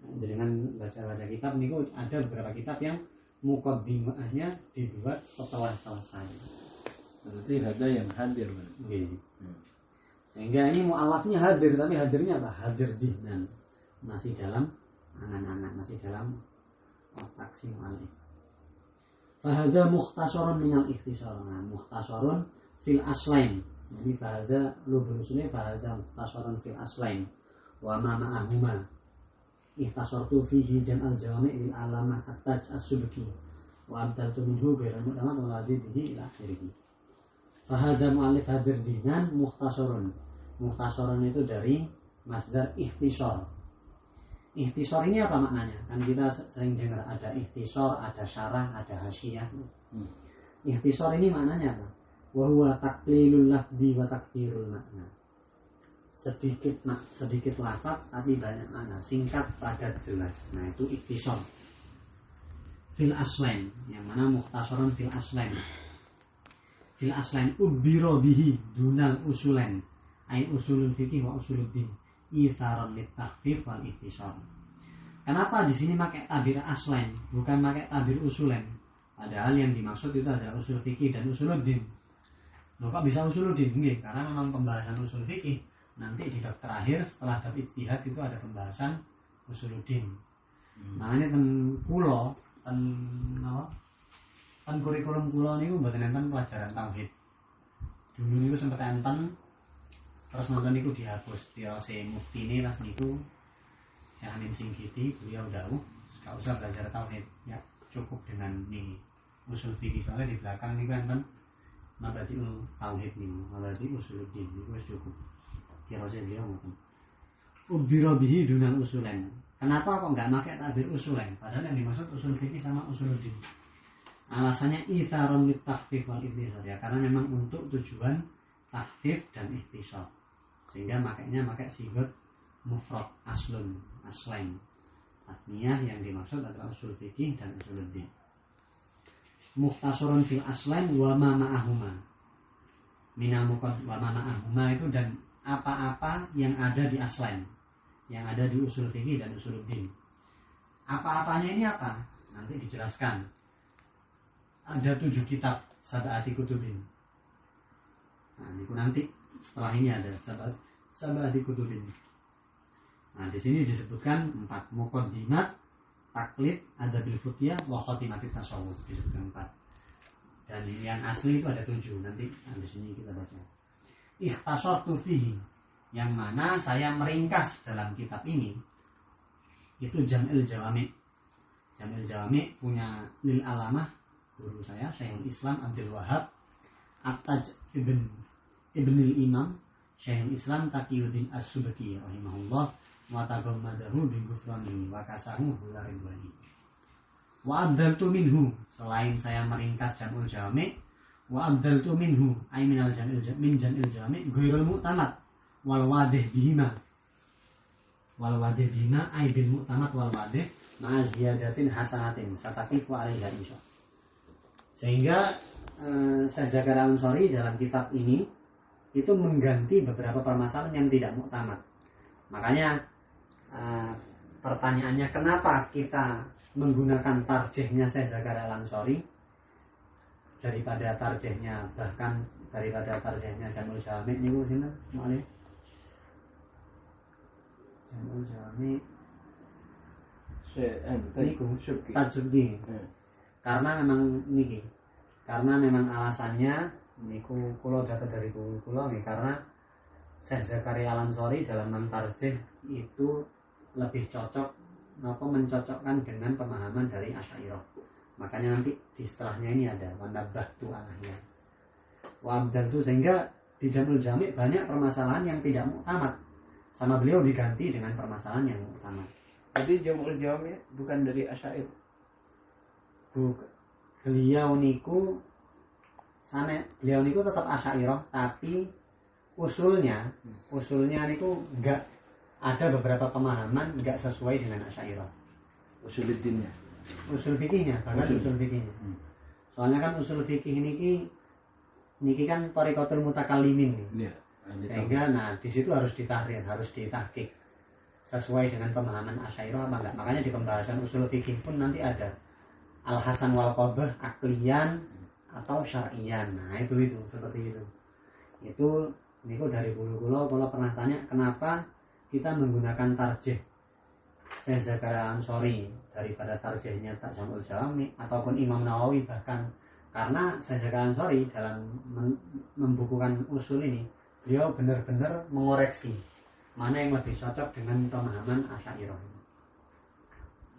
Dengan baca kitab niku ada beberapa kitab yang muqaddimahnya dibuat setelah selesai. Berarti ada yang hadir. Sehingga ini mu'alafnya hadir, tapi hadirnya apa? Hadir dihnan. Masih dalam angan-angan, masih dalam otak si mu'alif. Fahadha mukhtasarun minal ikhtisar. Nah, mukhtasarun fil aslain. Jadi fahadha lubulusnya fahadha mukhtasarun fil aslain. Wa ma ma'ahuma ikhtasartu fihi jam'al jawami' lil alamah at-taj as-subki wa abdaltu minhu ghairal mu'tamad wa ladhihi ila akhirih. Fahadha mu'alif hadir dihnan mukhtasarun. Mukhtasarun itu dari masdar ikhtisar. Ikhtisar ini apa maknanya? Kan kita sering dengar ada ikhtisar, ada syarah, ada hasyiyah. Ikhtisar ini maknanya apa? Wa huwa taqlilul lafzi wa takfirul makna. Sedikit lafaz tapi banyak makna, singkat padat jelas. Nah, itu ikhtisar. Fil aslain, yang mana mukhtasarun fil aslain. Fil aslain ubbiro bihi dunal usulain. Ai usulul fikih wa usuluddin. Itharon lit takhfif wal ikhtisar. Kenapa di sini pakai tabir aslain, bukan pakai tabir usulen? Padahal yang dimaksud itu adalah usul fikih dan usuluddin. Loh, kok bisa usuluddin? Nggih, karena memang pembahasan usul fikih nanti di bab terakhir setelah bab ijtihad itu ada pembahasan usuluddin. Makanya kula kurikulum kula niku mboten enten pelajaran tauhid. Dulu niku sempat enten, terus nonton niku dihapus. Tirose muftine pas niku Syekh Amin Singgiti, beliau dawuh enggak usah belajar tauhid, ya cukup dengan ini usul fikih. Soalnya di belakang niku enten mabadiul tauhid niku, mabadi usuluddin niku wis cukup. Tirose beliau ngoten. Ubiro bihi dunal usulen. Kenapa kok enggak pakai tabir usulen? Padahal yang dimaksud usul fikih sama usuluddin. Alasannya itharon lit takhfif wal ikhtisar, ya karena memang untuk tujuan takhfif dan ikhtisar. Sehingga makanya pakai sigot mufrad aslun, aslain. Artinya yang dimaksud adalah usul fikih dan usuluddin. Mukhtasarun fil aslain wa ma ma'ahuma. Minal muqad wa ma ma'ahuma itu dan apa-apa yang ada di aslain, yang ada di usul fikih dan usuluddin. Apa-apanya ini apa? Nanti dijelaskan. Ada 7 kitab sab'ati kutubin. Nah, itu nanti setelah ini ada sab'ati kutubin. Nah, di sini disebutkan 4 muqaddimat, taklid, adabil futyah, wa khatimatit tasawuf, disebutkan 4. Dan yang asli itu ada 7. Nanti di sini kita baca. Ikhtasartu fihi, yang mana saya meringkas dalam kitab ini itu Jam'il Jawami'. Jam'il Jawami' punya lil alamah guru saya Syekhul Islam Abdul Wahab At-Taj Ibnul Imam Syekhul Islam Taqiyuddin As-Subki rahimahullah wa taghammadahu bi ghufranihi wa kasahu ridwani. Wa abdaltu minhu, selain saya meringkas Jam'ul Jawami', wa abdaltu minhu ay minal jam'il jami' ghairul mu'tamad wal wadih bihima ay bil mu'tamad wal wadih ma'a ziyadatin hasanatin sataqifu alaiha insya. Sehingga Syekh Zakaria Al-Ansari dalam kitab ini itu mengganti beberapa permasalahan yang tidak muktamad. Makanya pertanyaannya kenapa kita menggunakan tarjihnya Syekh Zakaria Al-Ansari daripada tarjihnya, bahkan daripada tarjihnya Jam'ul Jawami' niku sinten malih? Jam'ul Jawami' Tajuddin. Karena memang alasannya niku kula dapat dari guru kula nggih, karena Syekh Zakaria Al-Ansari dalam mentarjih itu lebih cocok mencocokkan dengan pemahaman dari Asy'ariyah. Makanya nanti di setelahnya ini ada wanabahtu alahnya wa abdaltu, sehingga di Jamul Jami' banyak permasalahan yang tidak muktamad sama beliau diganti dengan permasalahan yang muktamad. Jadi Jamul Jami' bukan dari Asy'ariyah. Beliau niku tetap Asy'ariyah, tapi usulnya niku enggak, ada beberapa pemahaman enggak sesuai dengan Asy'ariyah. Usuluddinnya. Usul fikihnya, bahkan usul fikihnya. Soalnya kan usul fikih niki kan thariqatul mutakallimin nih. Iya. Sehingga di situ harus ditahrir, harus ditahqiq sesuai dengan pemahaman Asy'ariyah apa enggak. Makanya di pembahasan usul fikih pun nanti ada al-hasan wal qabah akliyan atau syar'iyan. Nah, itu seperti itu. Itu niku dari kula pernah tanya kenapa kita menggunakan tarjih Syekh Zakaria Ansori daripada tarjihnya Tak Jamul Jami ataupun Imam Nawawi, bahkan karena Syekh Zakaria Ansori dalam membukukan usul ini beliau benar-benar mengoreksi mana yang lebih cocok dengan pemahaman Asy'ariyah.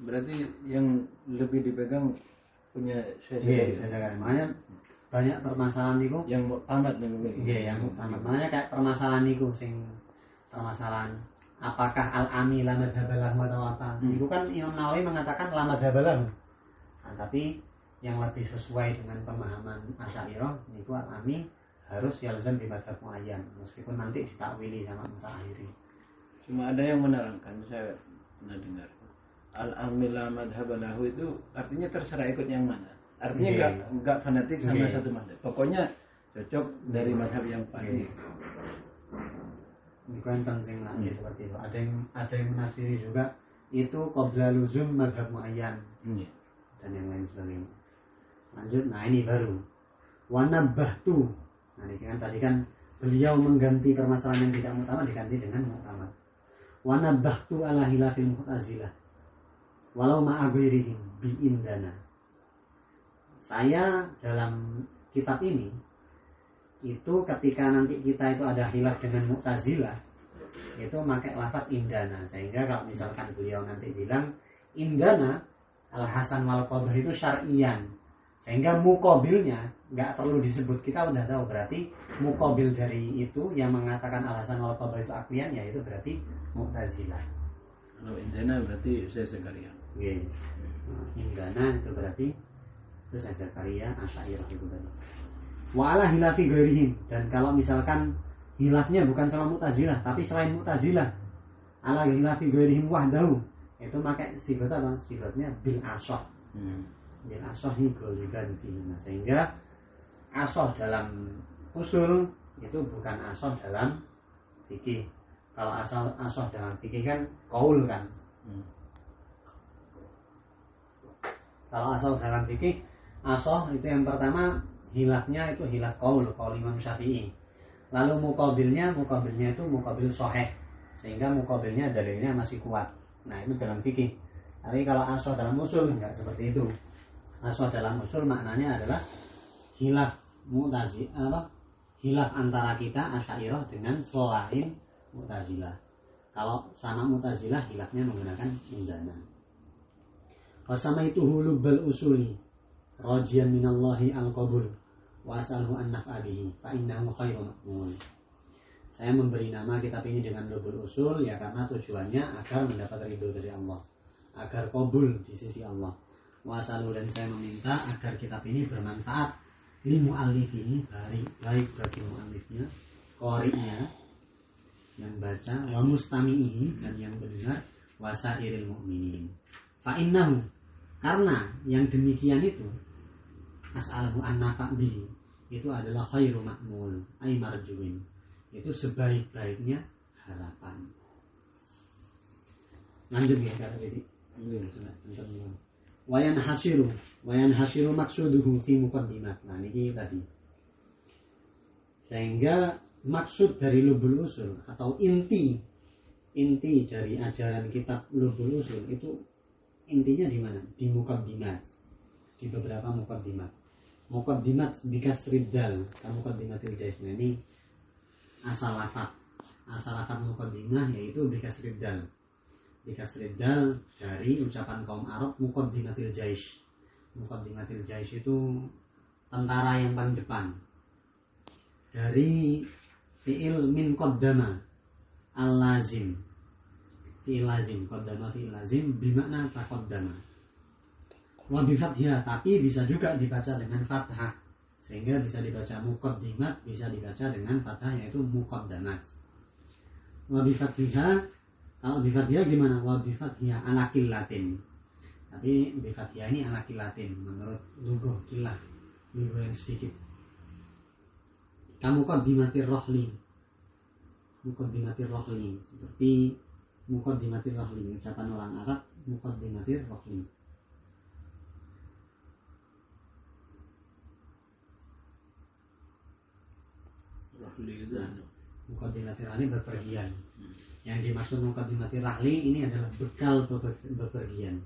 Berarti yang lebih dipegang punya Syekh Zakaria. Makanya banyak permasalahan niku yang muktamad nih. Nggih, yang muktamad. Makanya kayak permasalahan niku permasalahan apakah al-amila madhabalah atau apa. Itu kan Imam Nawawi mengatakan la madhabalah. Nah, tapi yang lebih sesuai dengan pemahaman Asy'ariyah niku al-ami harus yalzam di mazhab muayyan, meskipun nanti ditakwili sama mutaakhiri. Cuma ada yang menerangkan, saya pernah dengar al-amila madhabalahu itu artinya terserah ikut yang mana. Artinya enggak fanatik sama satu mazhab. Pokoknya cocok dari mazhab yang paling. Ini kan penting lagi seperti itu. Ada yang menafsiri juga itu qabla luzum mazhab muayyan. Dan yang lain sebagainya. Lanjut, nah ini baru wanabahtu. Nah ini kan tadi kan beliau mengganti permasalahan yang tidak muktamad diganti dengan muktamad. Wanabahtu ala hilafil mu'tazilah walau ma'aghairihim bi indana. Saya dalam kitab ini itu ketika nanti kita itu ada khilaf dengan Mu'tazilah itu pakai lafaz indana, sehingga kalau misalkan beliau nanti bilang indana al-hasan wal qabah itu syar'iyan, sehingga muqabilnya nggak perlu disebut, kita udah tahu berarti muqabil dari itu yang mengatakan al-hasan wal qabah itu aklian, ya itu berarti Mu'tazilah. Kalau indana berarti Syekh Zakaria. Indana itu berarti itu Syekh Zakaria Asy'ariyah itu tadi. Wa ala hilafi ghairihim, dan kalau misalkan hilafnya bukan sama Mu'tazilah tapi selain Mu'tazilah, ala hilafi ghairihim wahdahu, itu pakai sigat apa? Sigatnya bil asoh. Bil asoh diganti. Nah, sehingga asoh dalam usul itu bukan asoh dalam fikih. Kalau asoh dalam fikih kan qaul kan. Kalau asoh dalam fikih, asoh itu yang pertama hilafnya itu hilaf qaul Imam Syafi'i. Lalu muqabilnya itu muqabil sahih, sehingga muqabilnya dalilnya masih kuat. Nah, itu dalam fikih. Tapi kalau asoh dalam usul enggak seperti itu. Asoh dalam usul maknanya adalah hilaf hilaf antara kita Asy'ariyah dengan selain Mu'tazilah. Kalau sama Mu'tazilah hilafnya menggunakan indana. Wasama itu hulubal usuli rajian minallahi al-qabul wa as'aluhu an naf'a bihi fa innahu khairu ma'mul. Saya memberi nama kitab ini dengan lubul usul ya karena tujuannya agar mendapat ridho dari Allah, agar qabul di sisi Allah. Wa as'aluhu, dan saya meminta agar kitab ini bermanfaat li mu'allifihi, baik bagi mu'allifnya, qari'nya yang baca, wa mustami'ihi, dan yang mendengar, wa sa'iril mu'minin. Fa innahu, karena yang demikian itu as'aluhu an nafa' bihi, itu adalah khairu ma'mul ay marjuin, itu sebaik-baiknya harapan. Lanjut ya kata Dedi. Wayan hasiru maksuduhu fi muqaddimat. Nah ini tadi. Sehingga maksud dari lubul usul atau inti dari ajaran kitab lubul usul itu intinya di mana? Di muqaddimat. Di beberapa muqaddimat. Muqaddimat bikasriddal, muqaddimatil jaisna, ini asal lafaz muqaddimah yaitu bikasriddal dari ucapan kaum Arab muqaddimatil jaish. muqaddimatil jaish itu tentara yang paling depan. Dari fi'il min qaddama al-lazim, fi'il lazim, qaddama fi'il lazim bimakna taqaddama. Wa bi fathiyah, tapi bisa juga dibaca dengan fathah, sehingga bisa dibaca muqaddimat, bisa dibaca dengan fathah yaitu muqaddamat. Wa bi fathiyah, kalau bi fathiyah gimana? Wa bi fathiyah ala qillatin. Tapi bi fathiyah ini ala qillatin menurut lugah qillah, lugah yang sedikit. Kamu muqaddimatir rohli, muqaddimatir rohli, seperti muqaddimatir rohli, ucapan orang Arab muqaddimatir rohli. Rohli itu Muqaddimatir rohli berpergian. Yang dimaksud muqaddimatir rohli ini adalah bekal bepergian.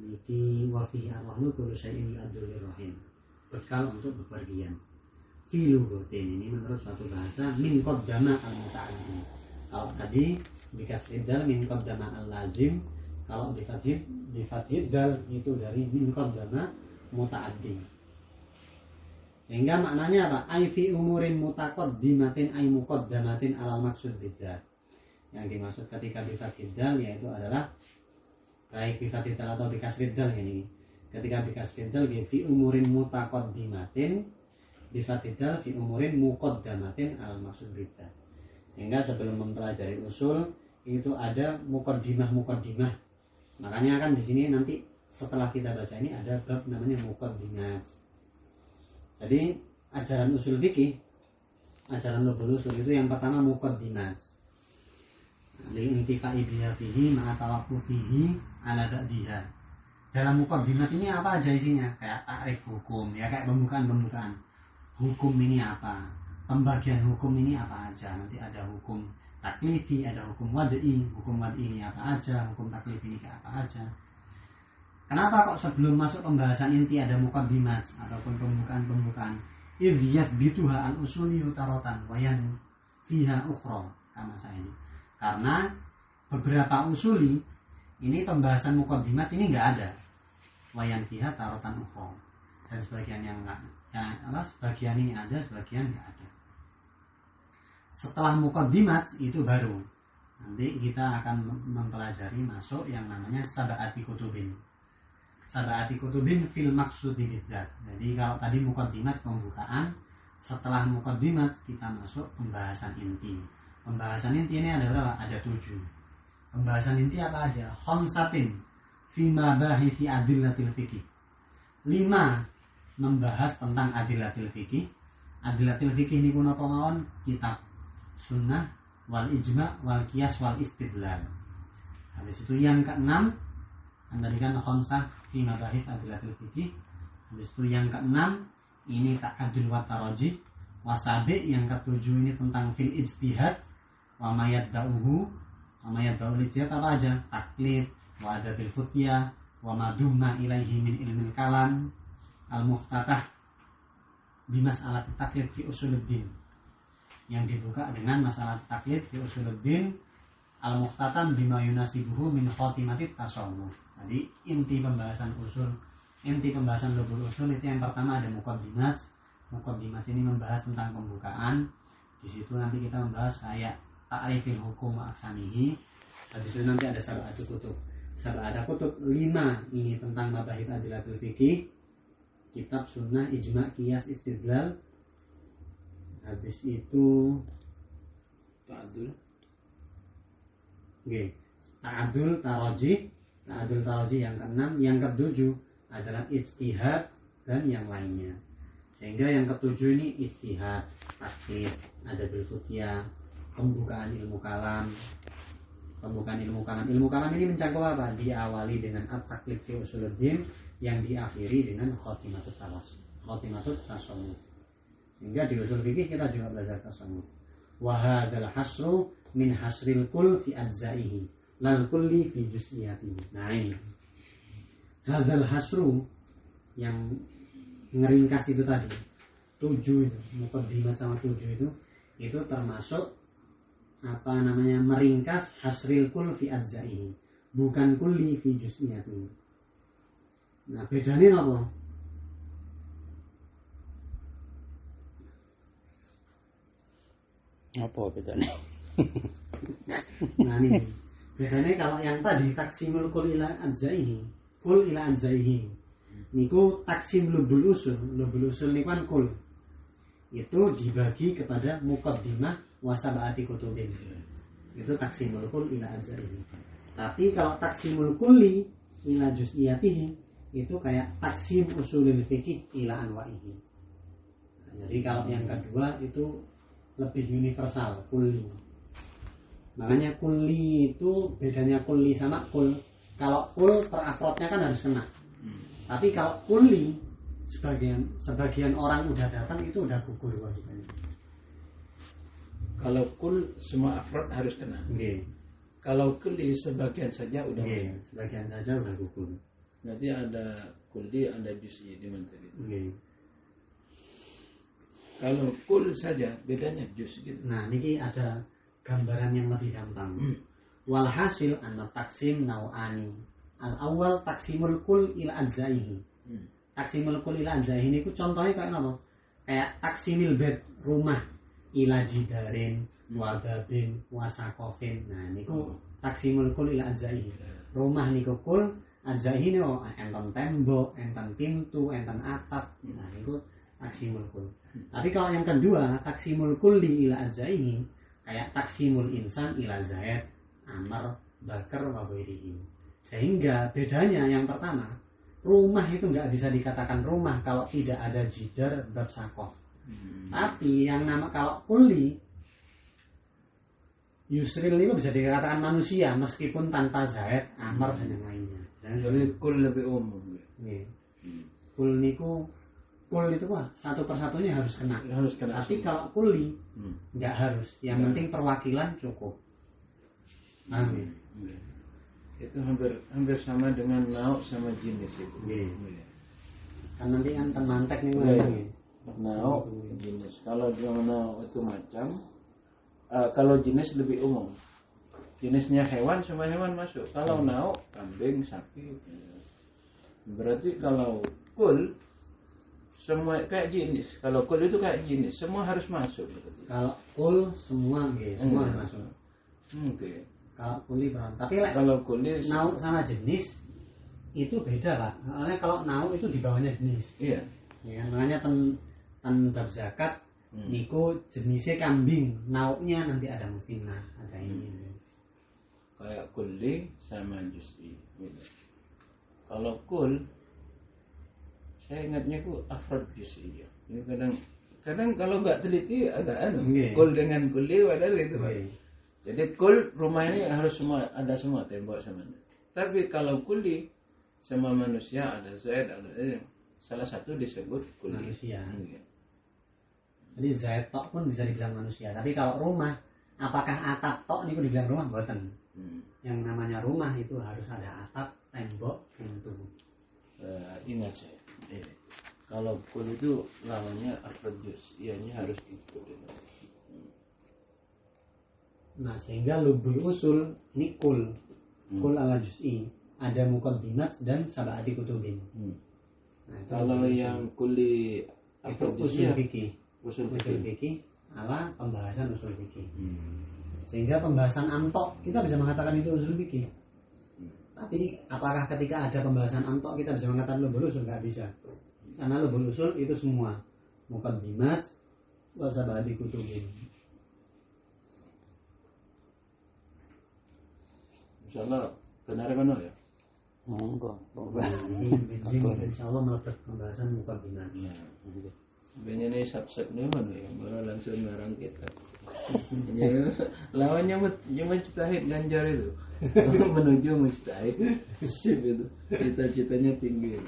Niki wa fihi ar-rahlu kullu syai'in yu'addu lir-rahim. Bekal untuk bepergian. Fi lughatin, ini menurut suatu bahasa min qaddama al-muta'addi. Kalau tadi dikasih dal min qaddama al-lazim, kalau di fathid dal itu dari min qaddama muta'addi. Sehingga maknanya apa? Ai fi umurin mutaqaddimatin ay muqaddamatin alal maksud bidzat. Yang dimaksud ketika di fathid dal yaitu adalah baik bi fathid dal atau bi kasrid dal ini. Ketika bi kasrid dal fi umurin mutaqaddimatin, bifatidal fi umurin muqaddamatin al maksud bidzat. Sehingga sebelum mempelajari usul itu ada muqaddimah. Makanya kan di sini nanti setelah kita baca ini ada bab namanya muqaddimat. Jadi ajaran usul fikih, ajaran lugul usul itu yang pertama muqaddimat. Li intifa'i biha fihi ma'a tawaqqufihi ala ba'diha. Dalam muqaddimat ini apa aja isinya? Kayak takrif hukum, ya kayak pembukaan. Hukum ini apa, pembagian hukum ini apa aja. Nanti ada hukum taklifi, ada hukum wad'i ini apa aja, hukum taklifi ini apa aja. Kenapa kok sebelum masuk pembahasan inti ada muqaddimat ataupun pembukaan? Idhiyat bituha al-usuli utarotan wayan fiha ukhra, kama saya ini. Karena beberapa usuli ini pembahasan muqaddimat ini enggak ada. Wayan fiha tarotan ukhra. Dan sebagian yang enggak, sebagian ini ada, sebagian enggak ada. Setelah muqaddimat itu baru nanti kita akan mempelajari masuk yang namanya sab'ati kutubin. Sab'ati kutubin fil maksudi bidzat. Jadi kalau tadi muqaddimat pembukaan, setelah muqaddimat kita masuk pembahasan inti. Pembahasan inti ini ada berapa? Ada 7. Pembahasan inti apa aja? Khamsatin fi mabahithi adillatil fiqih. 5 membahas tentang adillatil fiqih. Adillatil fiqih ini kuna pemawon kitab sunnah wal ijma wal qiyas wal istidlal. Habis itu yang ke-6 andalikan khamsah fi mabahith adillatil fiqih. Habis itu yang ke-6 ini ta'addul wa tarajih. Wasabi yang ke-7 ini tentang fil ijtihad wa mayat ba'uhu. Wa mayat ba'ul ijtihad apa aja? Taklid wa adabil futyah wa madumma ilaihi min ilmil kalam al-muftatah bimas'alat taklid fi usuluddin. Yang dibuka dengan masalah taklid fi usuluddin al-muftatan bima yunasibuhu min khatimatit tasawuf. Jadi inti pembahasan lugul usul itu yang pertama ada muqaddimat. Muqaddimat ini membahas tentang pembukaan. Di situ nanti kita membahas kayak ta'rifil hukum wa aqsamihi. Habis itu nanti ada sab'atu kutub. Sab'atu kutub 5 ini tentang mabahith adillatul fiqih. Kitab sunnah, ijma, qiyas, istidlal. Habis itu ta'adul. Oke, ta'adul tarajih. Ta'adul tarajih yang ke-6, yang ke-7 adalah ijtihad dan yang lainnya. Sehingga yang ke-7 ini ijtihad, taklid, adabil futyah, pembukaan ilmu kalam. Pembukaan ilmu kalam. Ilmu kalam ini mencakup apa? Diawali dengan at-taklid fi usuluddin, yang diakhiri dengan khatimatut tasawuf. Sehingga di usul fikih kita juga belajar tasawuf. Wa hadzal hasru min hasril kull fi ajzaihi lal kulli fi juz'iyatihi. Nah ini hadzal hasru yang ngeringkas itu tadi 7 itu, muqaddimat sama 7 itu termasuk apa namanya, meringkas hasril kull fi ajzaihi, bukan kulli fi juz'iyatihi. Nah, bedanya apa? Apa bedanya? Nah, ini bedanya kalau yang tadi taksimul kul ila anzaihi. Niku taksim lubul usul niku kan kul. Itu dibagi kepada muqaddimah wa sab'ati kutubin. Itu taksimul kul ila anzaihi. Tapi kalau taksimul kulli ila juz'iyatihi itu kayak taksim usulul fikih ila anwa'ihi. Nah, jadi kalau yang kedua itu lebih universal, kulli. Makanya kulli itu bedanya kulli sama kul. Kalau kul terafrodnya kan harus kena. Tapi kalau kulli sebagian orang udah datang itu udah gugur wajibannya. Kalau kul semua afrod harus kena. Okay. Kalau kulli sebagian saja udah sebagian saja udah gugur. Nanti ada kulli, ada juz'i di mana tadi. Kalau kul saja bedanya juz gitu. Nah, ini ada gambaran yang lebih gampang. Walhasil anna taksim nau'ani. Al-awwal taksimul kul ila anzaihi. Taksimul kul ila anzaihi ini contohnya kayak apa? Kayak taksimil bed rumah ila jidarin wa babin wa sakofin. Nah, niku taksimul kul ila anzaihi. Rumah niku kul, anzaihi niku enten tembok, enten pintu, enten atap. Nah, niku taksimul kul. Tapi kalau yang kedua, taksimul kulli ila anzaihi, kayak taksimul insan ila zaid, amr, bakar wa ghairihi. Sehingga bedanya yang pertama, rumah itu nggak bisa dikatakan rumah kalau tidak ada jidar bab sakof. Tapi yang nama kalau kulli yusril itu bisa dikatakan manusia meskipun tanpa zaid, amr dan yang lainnya. Jadi kul lebih umum. Kul niku kul itu satu persatunya harus kena. Tapi kalau kulli nggak harus. Yang penting perwakilan cukup. Itu hampir sama dengan nauk sama jenis itu. Kan nanti kan temantek nih nauk jenis. Kalau nauk itu macam, kalau jenis lebih umum. Jenisnya hewan, semua hewan masuk. Kalau nauk, kambing, sapi. Berarti kalau kul semua kayak jenis. Kalau kul itu kayak jenis, semua harus masuk. Berarti. Kalau kul semua semua harus masuk. Kalau kuli beran. Tapi kalau kuli nauk sama jenis itu beda, Pak. Soalnya kalau nauk itu di bawahnya jenis. Iya. Ya, makanya ten bab zakat niku jenisnya kambing, nauknya nanti ada musimah, ada ini. Kayak kuli sama juz'i. Kalau kul saya ingatnya afrod juz'i ya. Ini kadang kalau nggak teliti ada kul dengan kuli padahal gitu, Pak. Jadi kul rumah ini harus semua ada semua tembok semuanya. Tapi kalau kuli semua manusia ada zaid ada salah satu disebut kuli manusia. Jadi zaid tok pun bisa dibilang manusia. Tapi kalau rumah, apakah atap tok niku dibilang rumah? Mboten. Yang namanya rumah itu harus ada atap, tembok, pintu. Ingat saya. Kalau kul itu lawannya afrod juz, ianya harus ikut. Nah, sehingga lubul usul ini kul ala juz'i, ada muqaddimat dan sab'ati kutubin. Nah, kalau yang kuli itu usul fikih. Usul fikih ala pembahasan usul fikih. Sehingga pembahasan amtok kita bisa mengatakan itu usul fikih. Tapi apakah ketika ada pembahasan amtok kita bisa mengatakan lubul usul? Nggak bisa. Karena lubul usul itu semua muqaddimat wa sab'ati kutubin. Insyaallah benar mana ya? Enggak. Insyaallah melekat pembahasan muqaddimah. Ya. Sebenarnya ini sab-sab nih mana ya? Malah langsung ngarang kita. Lawannya mujtahid ganjar itu. Menuju mujtahid. Sip itu. Cita-citanya tinggi.